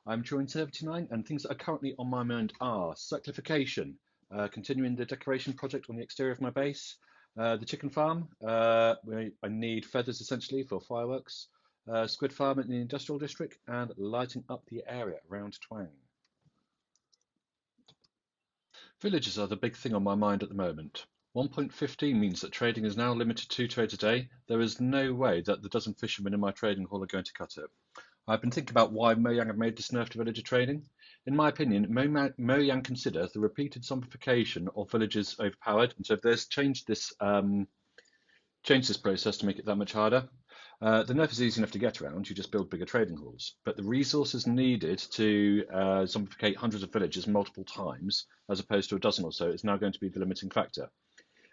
I'm drawing 79, and things that are currently on my mind are circlification, continuing the decoration project on the exterior of my base, the chicken farm, where I need feathers essentially for fireworks, squid farm in the industrial district, and lighting up the area around Twang. Villages are the big thing on my mind at the moment. 1.15 means that trading is now limited to 2 trades a day. There is no way that the dozen fishermen in my trading hall are going to cut it. I've been thinking about why Mojang have made this nerf to villager trading. In my opinion, Mojang consider the repeated zombification of villages overpowered, and so they've changed this process to make it that much harder. The nerf is easy enough to get around, you just build bigger trading halls. But the resources needed to zombificate hundreds of villages multiple times, as opposed to a dozen or so, is now going to be the limiting factor.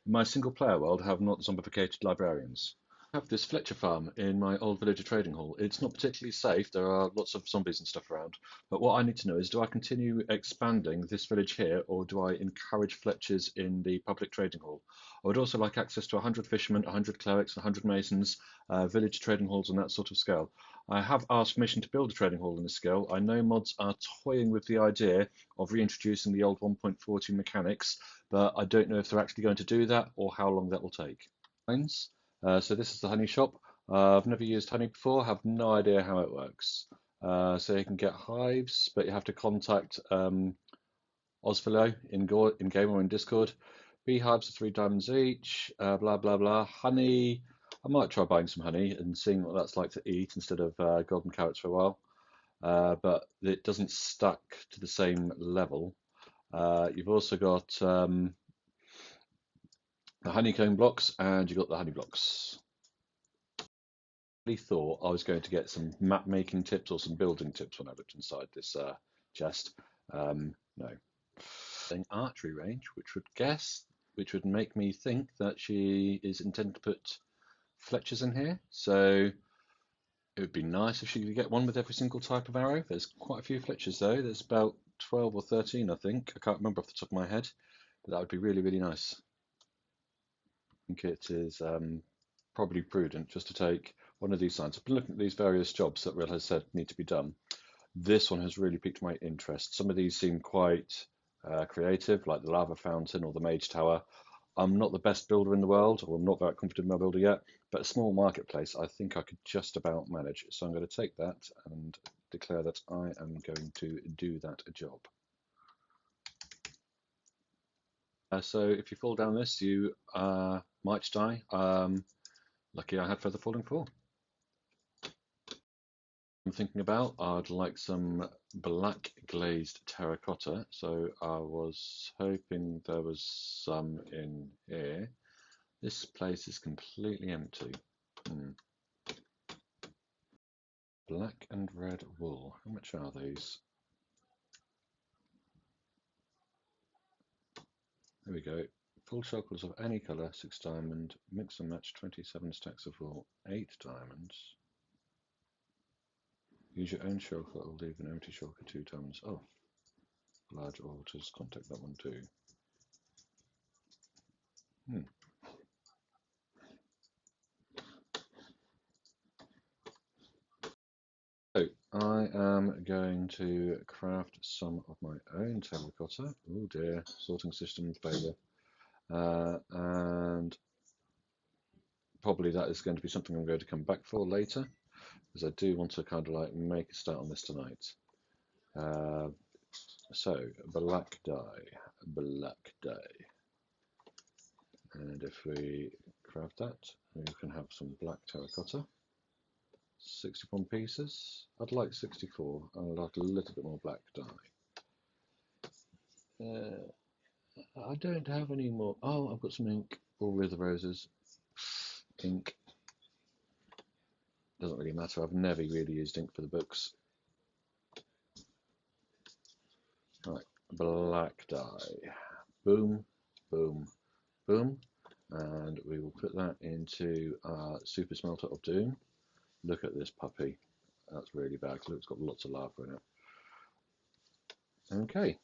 In my single player world, I have not zombificated librarians. I have this Fletcher farm in my old villager trading hall. It's not particularly safe, there are lots of zombies and stuff around. But what I need to know is, do I continue expanding this village here, or do I encourage Fletchers in the public trading hall? I would also like access to 100 fishermen, 100 clerics, 100 masons, village trading halls on that sort of scale. I have asked permission to build a trading hall in this scale. I know mods are toying with the idea of reintroducing the old 1.40 mechanics, but I don't know if they're actually going to do that or how long that will take. So this is the honey shop. I've never used honey before, have no idea how it works. So you can get hives, but you have to contact Osvalo in game or in Discord. Beehives are 3 diamonds each, blah blah blah. Honey, I might try buying some honey and seeing what that's like to eat instead of golden carrots for a while. But it doesn't stack to the same level. You've also got the honeycomb blocks, and you've got the honey blocks. Thought I was going to get some map making tips or some building tips when I looked inside this chest. No. Archery range, which would make me think that she is intended to put Fletchers in here. So it would be nice if she could get one with every single type of arrow. There's quite a few Fletchers though. There's about 12 or 13, I think. I can't remember off the top of my head, but that would be really, really nice. I think it is probably prudent just to take one of these signs. I've been looking at these various jobs that Real has said need to be done. This one has really piqued my interest. Some of these seem quite creative, like the lava fountain or the mage tower. I'm not the best builder in the world, or I'm not very confident in my builder yet, but a small marketplace, I think I could just about manage. So I'm going to take that and declare that I am going to do that job. So if you fall down this, you might die. Lucky I had feather falling fall. I'm thinking about, I'd like some black glazed terracotta, so I was hoping there was some in here. This place is completely empty. Black and red wool, how much are these? There we go. Full circles of any colour, 6 diamond, mix and match 27 stacks of wool, 8 diamonds. Use your own shulker or leave an empty shulker, 2 diamonds. Oh, large altars, contact that one too. So I am going to craft some of my own terracotta. Oh dear, sorting system failure. And probably that is going to be something I'm going to come back for later, because I do want to kind of like make a start on this tonight. So black dye. And if we craft that, we can have some black terracotta. 61 pieces. I'd like 64. I'd like a little bit more black dye. I don't have any more. Oh, I've got some ink. All with the roses. Ink. Doesn't really matter. I've never really used ink for the books. Right, black dye. Boom, boom, boom. And we will put that into our super smelter of doom. Look at this puppy. That's really bad. Look, it's got lots of lava in it. Okay.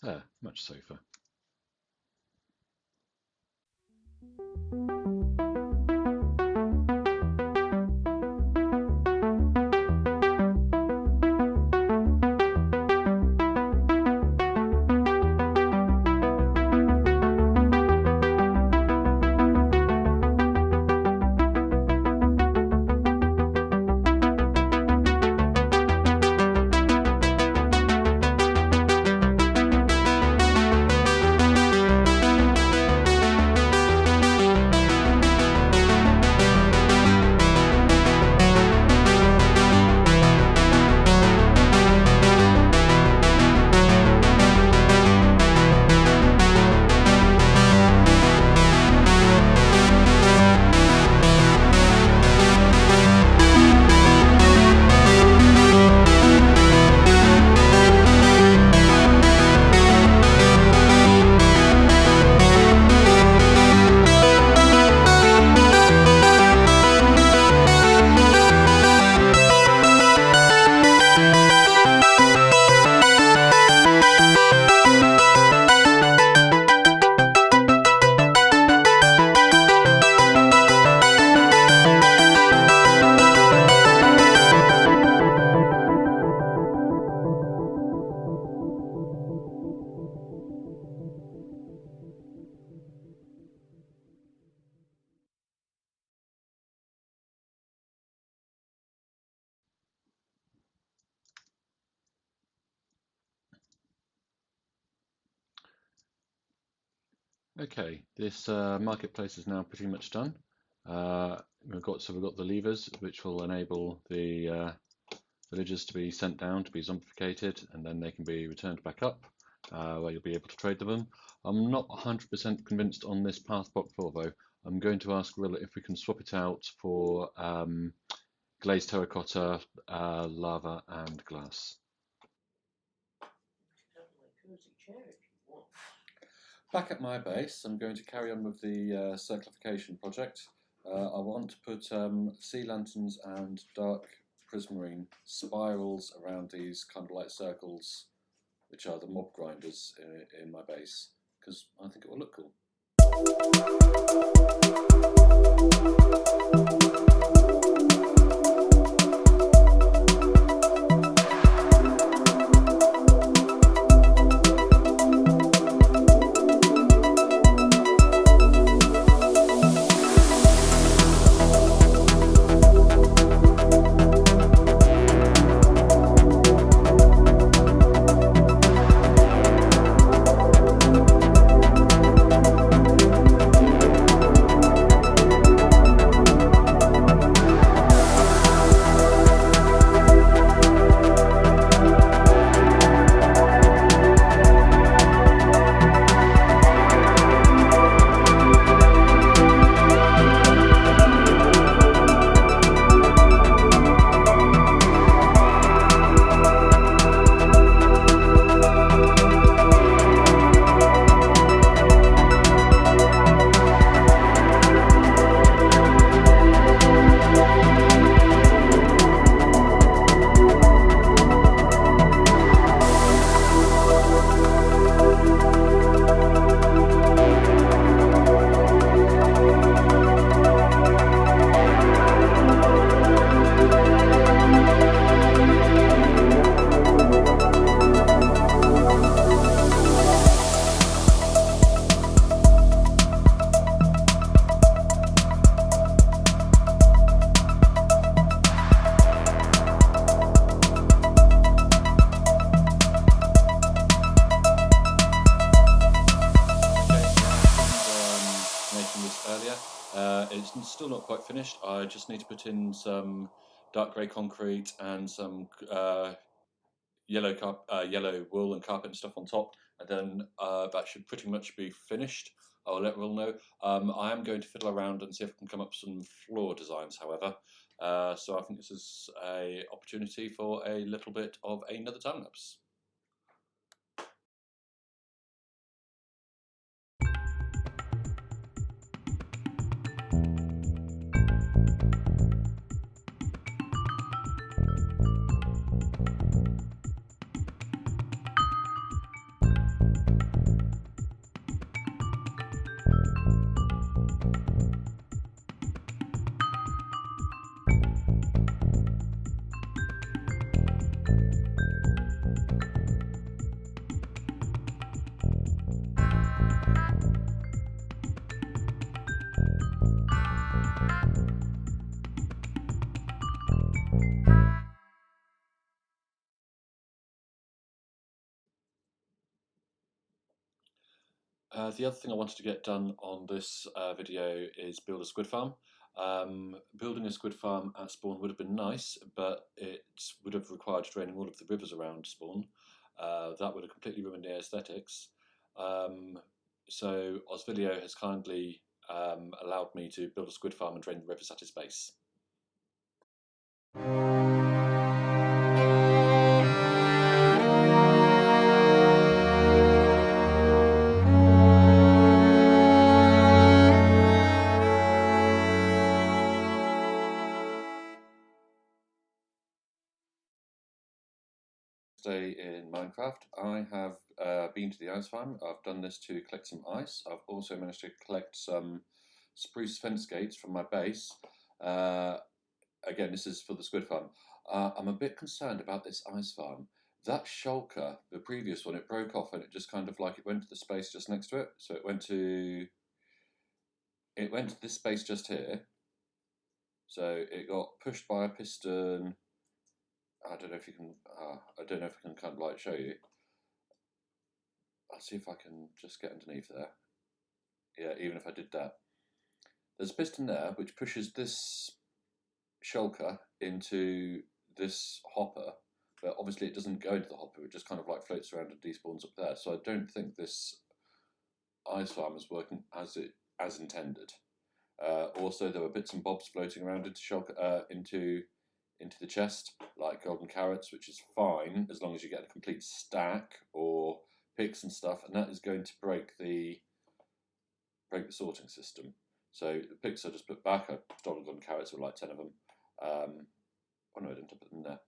There, much safer. Okay, this marketplace is now pretty much done. We've got the levers which will enable the villagers to be sent down to be zombificated, and then they can be returned back up, where you'll be able to trade them. I'm not 100% convinced on this path block floor though. I'm going to ask Rilla if we can swap it out for glazed terracotta, lava, and glass. Back at my base, I'm going to carry on with the circlification project. I want to put sea lanterns and dark prismarine spirals around these kind of like circles, which are the mob grinders in my base, because I think it will look cool. It's still not quite finished. I just need to put in some dark grey concrete and some yellow wool and carpet and stuff on top, and then that should pretty much be finished. I'll let Will know. I am going to fiddle around and see if I can come up with some floor designs, however. So I think this is an opportunity for a little bit of another time lapse. The other thing I wanted to get done on this video is build a squid farm. Building a squid farm at spawn would have been nice, but it would have required draining all of the rivers around spawn. That would have completely ruined the aesthetics. So Osvilio has kindly allowed me to build a squid farm and drain the rivers at its base. Today in Minecraft, I have been to the ice farm. I've done this to collect some ice. I've also managed to collect some spruce fence gates from my base. Again, this is for the squid farm. I'm a bit concerned about this ice farm. That shulker, the previous one, it broke off and it just kind of like it went to the space just next to it. So it went to this space just here. So it got pushed by a piston. I don't know if you can. I don't know if I can kind of like show you. I'll see if I can just get underneath there. Yeah, even if I did that, there's a piston there which pushes this shulker into this hopper, but obviously it doesn't go into the hopper. It just kind of like floats around and despawns up there. So I don't think this ice farm is working as intended. Also, there were bits and bobs floating around into shulker into the chest, like golden carrots, which is fine as long as you get a complete stack or picks and stuff, and that is going to break the sorting system. So the picks I just put back. I stole golden carrots, there were like 10 of them. Oh no, I didn't put them there.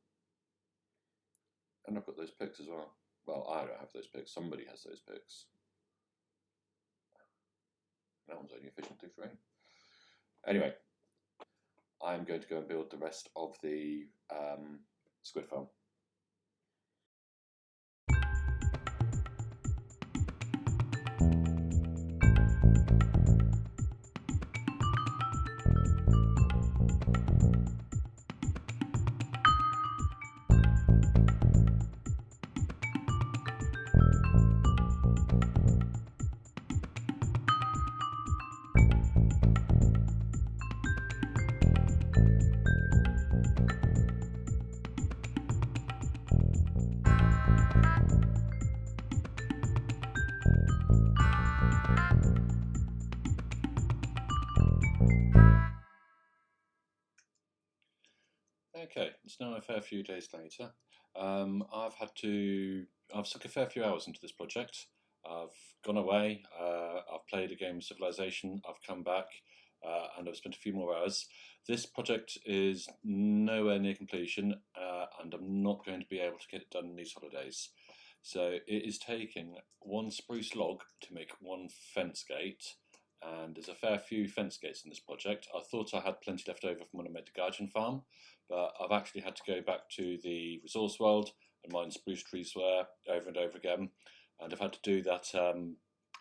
And I've got those picks as well. Well, I don't have those picks. Somebody has those picks. That one's only efficiency 3. Anyway, I'm going to go and build the rest of the squid farm. Okay, it's now a fair few days later. I've sunk a fair few hours into this project. I've gone away, I've played a game of Civilization, I've come back, and I've spent a few more hours. This project is nowhere near completion, and I'm not going to be able to get it done in these holidays. So it is taking one spruce log to make one fence gate, and there's a fair few fence gates in this project. I thought I had plenty left over from when I made the Guardian farm, but I've actually had to go back to the resource world and mine spruce trees there over and over again, and I've had to do that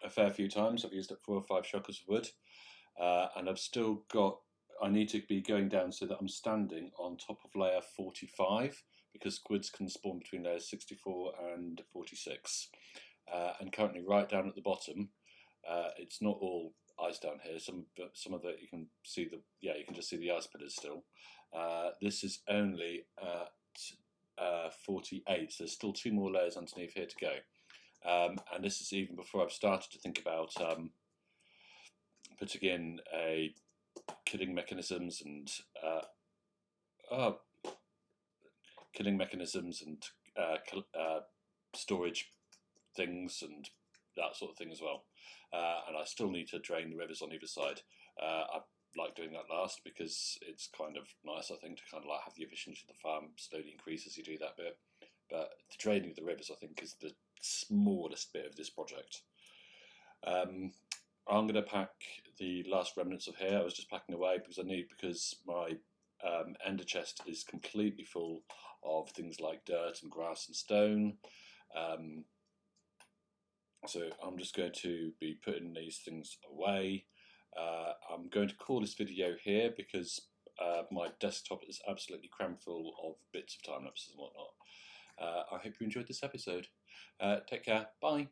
a fair few times. I've used up 4 or 5 shockers of wood, and I've still got. I need to be going down so that I'm standing on top of layer 45 because squids can spawn between layers 64 and 46, and currently right down at the bottom. It's not all ice down here. Some of it you can see you can just see the ice pillars still. This is only at 48, so there's still 2 more layers underneath here to go. And this is even before I've started to think about putting in killing mechanisms and storage things and that sort of thing as well. And I still need to drain the rivers on either side. I like doing that last because it's kind of nice, I think, to kind of like have the efficiency of the farm slowly increase as you do that bit. But the draining of the rivers, I think, is the smallest bit of this project. I'm going to pack the last remnants of hair. I was just packing away because my ender chest is completely full of things like dirt and grass and stone. So I'm just going to be putting these things away. I'm going to call this video here because my desktop is absolutely crammed full of bits of time lapses and whatnot. I hope you enjoyed this episode. Take care. Bye.